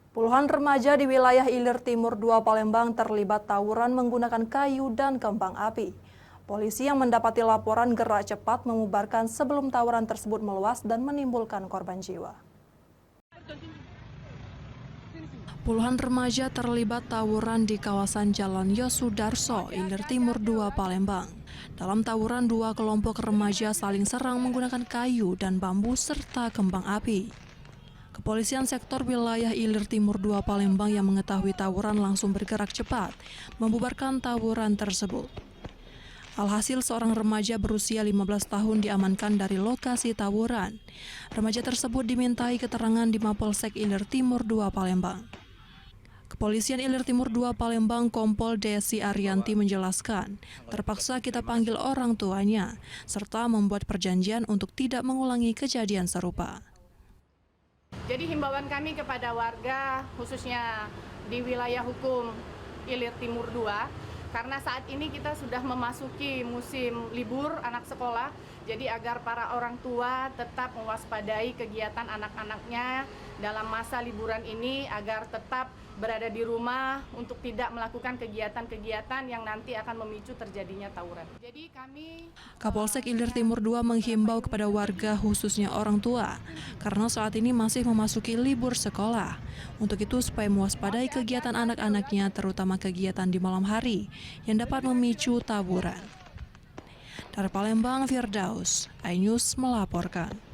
Puluhan remaja di wilayah Ilir Timur 2 Palembang terlibat tawuran menggunakan kayu dan kembang api. Polisi yang mendapati laporan gerak cepat membubarkan sebelum tawuran tersebut meluas dan menimbulkan korban jiwa. Puluhan remaja terlibat tawuran di kawasan Jalan Yosudarso, Ilir Timur 2 Palembang. Dalam tawuran, dua kelompok remaja saling serang menggunakan kayu dan bambu serta kembang api. Kepolisian sektor wilayah Ilir Timur 2 Palembang yang mengetahui tawuran langsung bergerak cepat, membubarkan tawuran tersebut. Alhasil seorang remaja berusia 15 tahun diamankan dari lokasi tawuran. Remaja tersebut dimintai keterangan di Mapolsek Ilir Timur 2 Palembang. Kepolisian Ilir Timur 2 Palembang Kompol Desi Arianti menjelaskan, terpaksa kita panggil orang tuanya, serta membuat perjanjian untuk tidak mengulangi kejadian serupa. Jadi himbauan kami kepada warga, khususnya di wilayah hukum Ilir Timur 2, karena saat ini kita sudah memasuki musim libur anak sekolah, jadi agar para orang tua tetap mewaspadai kegiatan anak-anaknya dalam masa liburan ini agar tetap berada di rumah untuk tidak melakukan kegiatan-kegiatan yang nanti akan memicu terjadinya tawuran. Jadi Kapolsek Ilir Timur 2 menghimbau kepada warga khususnya orang tua karena saat ini masih memasuki libur sekolah. Untuk itu supaya mewaspadai kegiatan anak-anaknya terutama kegiatan di malam hari yang dapat memicu tawuran. Dari Palembang, Firdaus, iNews melaporkan.